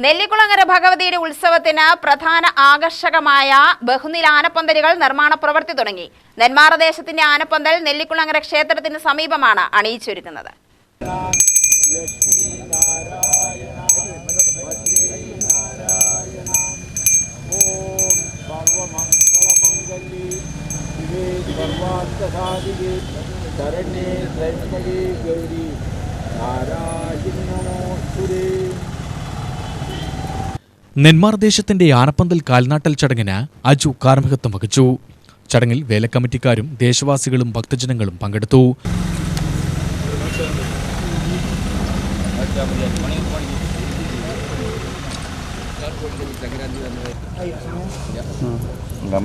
നെല്ലിക്കുളങ്ങര ഭഗവതിയുടെ ഉത്സവത്തിന് പ്രധാന ആകർഷകമായ ബഹുനില ആനപ്പന്തലുകൾ നിർമ്മാണ പ്രവൃത്തി തുടങ്ങി. നെന്മാറ ദേശത്തിന്റെ ആനപ്പന്തൽ നെല്ലിക്കുളങ്ങര ക്ഷേത്രത്തിന് സമീപമാണ് അണിയിച്ചൊരുക്കുന്നത്. നെന്മാർ ദേശത്തിന്റെ ആനപ്പന്തൽ കാൽനാട്ടൽ ചടങ്ങിന് അജു കാർമ്മികത്വം വഹിച്ചു. ചടങ്ങിൽ വേലക്കമ്മിറ്റിക്കാരും ദേശവാസികളും ഭക്തജനങ്ങളും പങ്കെടുത്തു.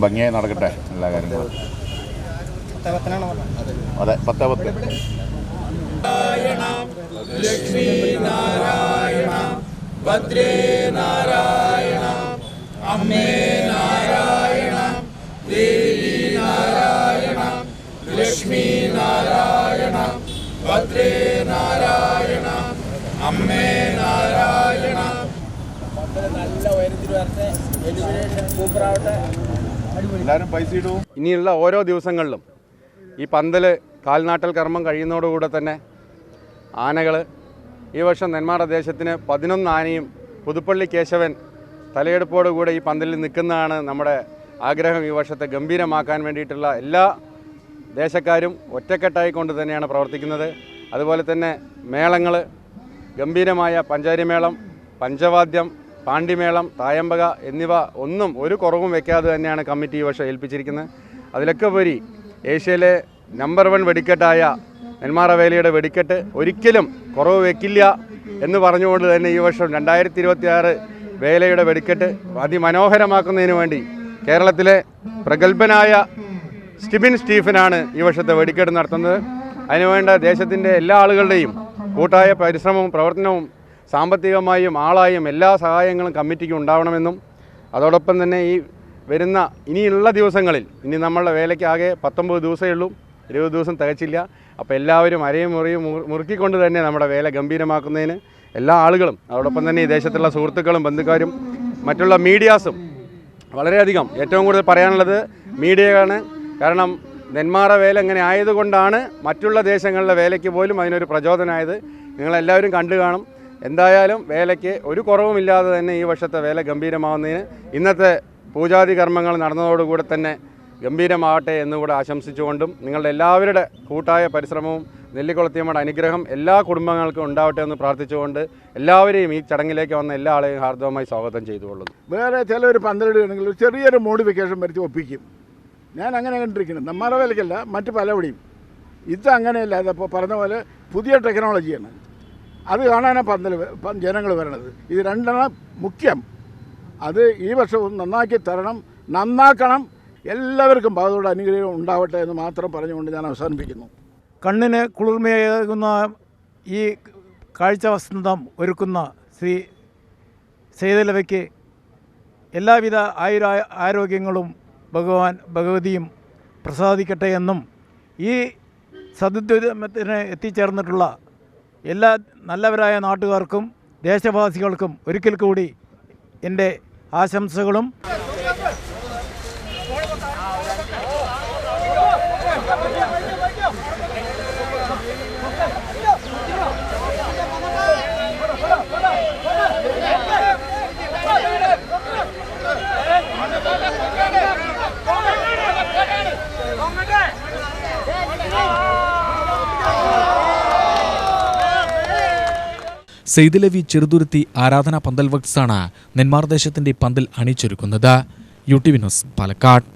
ഭംഗിയായി നടക്കട്ടെ എല്ലാ കാര്യങ്ങളും. അതെ, 10-10. ലക്ഷ്മീ നാരായണ ഭദ്രേ നാരായണ അമ്മേ നാരായണ ദേവി നാരായണ ലക്ഷ്മീ നാരായണ ഭദ്രേ നാരായണ അമ്മേ നാരായണ. നല്ല ഉയരത്തിൽ വരട്ടെ, എലിമിനേഷൻ സൂപ്പറാവട്ടെ. എല്ലാവരും പൈസ ഇടൂ. ഇനിയുള്ള ഓരോ ദിവസങ്ങളിലും ഈ പന്തൽ കാൽനാട്ടൽ കർമ്മം കഴിയുന്നതോടുകൂടെ തന്നെ ആനകൾ ഈ വർഷം നെന്മാറ ദേശത്തിന് 11 ആനയും പുതുപ്പള്ളി കേശവൻ തലയെടുപ്പോടുകൂടെ ഈ പന്തലിൽ നിൽക്കുന്നതാണ് നമ്മുടെ ആഗ്രഹം. ഈ വർഷത്തെ ഗംഭീരമാക്കാൻ വേണ്ടിയിട്ടുള്ള എല്ലാ ദേശക്കാരും ഒറ്റക്കെട്ടായിക്കൊണ്ട് തന്നെയാണ് പ്രവർത്തിക്കുന്നത്. അതുപോലെ തന്നെ മേളങ്ങൾ, ഗംഭീരമായ പഞ്ചാരിമേളം, പഞ്ചവാദ്യം, പാണ്ടിമേളം, തായമ്പക എന്നിവ ഒന്നും ഒരു കുറവും വെക്കാതെ തന്നെയാണ് കമ്മിറ്റി ഈ വർഷം ഏൽപ്പിച്ചിരിക്കുന്നത്. അതിലൊക്കെ ഉപരി ഏഷ്യയിലെ നമ്പർ 1 വെടിക്കെട്ടായ നെന്മാറ വേലയുടെ വെടിക്കെട്ട് ഒരിക്കലും കുറവ് വെക്കില്ല എന്ന് പറഞ്ഞുകൊണ്ട് തന്നെ ഈ വർഷം 2026 വേലയുടെ വെടിക്കെട്ട് അതിമനോഹരമാക്കുന്നതിന് വേണ്ടി കേരളത്തിലെ പ്രഗത്ഭനായ സ്റ്റിബിൻ സ്റ്റീഫനാണ് ഈ വർഷത്തെ വെടിക്കെട്ട് നടത്തുന്നത്. അതിനുവേണ്ട ദേശത്തിൻ്റെ എല്ലാ ആളുകളുടെയും കൂട്ടായ പരിശ്രമവും പ്രവർത്തനവും സാമ്പത്തികമായും ആളായും എല്ലാ സഹായങ്ങളും കമ്മിറ്റിക്ക് ഉണ്ടാവണമെന്നും അതോടൊപ്പം തന്നെ ഈ വരുന്ന ഇനിയുള്ള ദിവസങ്ങളിൽ ഇനി നമ്മളുടെ വേലയ്ക്ക് ആകെ 19 ദിവസമേ ഉള്ളൂ, 20 ദിവസം തികച്ചില്ല. അപ്പോൾ എല്ലാവരും അരയും മുറിയും മുറുക്കിക്കൊണ്ട് തന്നെ നമ്മുടെ വേല ഗംഭീരമാക്കുന്നതിന് എല്ലാ ആളുകളും അതോടൊപ്പം തന്നെ ഈ ദേശത്തുള്ള സുഹൃത്തുക്കളും ബന്ധുക്കാരും മറ്റുള്ള മീഡിയാസും വളരെയധികം ഏറ്റവും കൂടുതൽ പറയാനുള്ളത് മീഡിയയാണ്. കാരണം നെന്മാറ വേല ഇങ്ങനെ ആയതുകൊണ്ടാണ് മറ്റുള്ള ദേശങ്ങളിലെ വേലയ്ക്ക് പോലും അതിനൊരു പ്രചോദനമായത്. നിങ്ങളെല്ലാവരും കണ്ടു കാണും. എന്തായാലും വേലയ്ക്ക് ഒരു കുറവുമില്ലാതെ തന്നെ ഈ വർഷത്തെ വേല ഗംഭീരമാവുന്നതിന് ഇന്നത്തെ പൂജാതി കർമ്മങ്ങൾ നടന്നതോടുകൂടെ തന്നെ ഗംഭീരമാവട്ടെ എന്നുകൂടെ ആശംസിച്ചുകൊണ്ടും നിങ്ങളുടെ എല്ലാവരുടെ കൂട്ടായ പരിശ്രമവും നെല്ലിക്കുളത്തിയമ്മയുടെ അനുഗ്രഹം എല്ലാ കുടുംബങ്ങൾക്കും ഉണ്ടാവട്ടെ എന്ന് പ്രാർത്ഥിച്ചുകൊണ്ട് എല്ലാവരെയും ഈ ചടങ്ങിലേക്ക് വന്ന എല്ലാ ആളെയും ഹാർദവമായി സ്വാഗതം ചെയ്തുകൊള്ളുന്നു. വേറെ ചിലർ പന്തലിടുകയാണെങ്കിൽ ചെറിയൊരു മോഡിഫിക്കേഷൻ വരുത്തി ഒപ്പിക്കും. ഞാൻ അങ്ങനെ കണ്ടിരിക്കുന്നത് നെന്മാറ വേലയ്ക്കല്ല, മറ്റ് പലവിടെയും. ഇത് അങ്ങനെയല്ല. അതപ്പോൾ പറഞ്ഞ പോലെ പുതിയ ടെക്നോളജിയാണ്. അത് കാണാനാണ് ജനങ്ങൾ വരണത്. ഇത് രണ്ടെണ്ണം മുഖ്യം. അത് ഈ വർഷവും നന്നാക്കി തരണം, നന്നാക്കണം. എല്ലാവർക്കും ഭഗവതിയുടെ അനുഗ്രഹം ഉണ്ടാവട്ടെ എന്ന് മാത്രം പറഞ്ഞുകൊണ്ട് ഞാൻ അവസാനിപ്പിക്കുന്നു. കണ്ണിന് കുളിർമയേകുന്ന ഈ കാഴ്ച വസന്തം ഒരുക്കുന്ന ശ്രീ സേതുലവയ്ക്ക് എല്ലാവിധ ആരോഗ്യങ്ങളും ഭഗവതിയും പ്രസാദിക്കട്ടെ എന്നും ഈ സദ്ദ്യമത്തിന് എത്തിച്ചേർന്നിട്ടുള്ള എല്ലാ നല്ലവരായ നാട്ടുകാർക്കും ദേശവാസികൾക്കും ഒരിക്കൽ കൂടി എൻ്റെ ആശംസകളും. സെയ്ദലവി ചെറുതുരുത്തി ആരാധനാ പന്തൽ വർക്സാണ് നെന്മാർ ദേശത്തിന്റെ പന്തൽ അണിയിച്ചൊരുക്കുന്നത്. UTV news, Palakkad.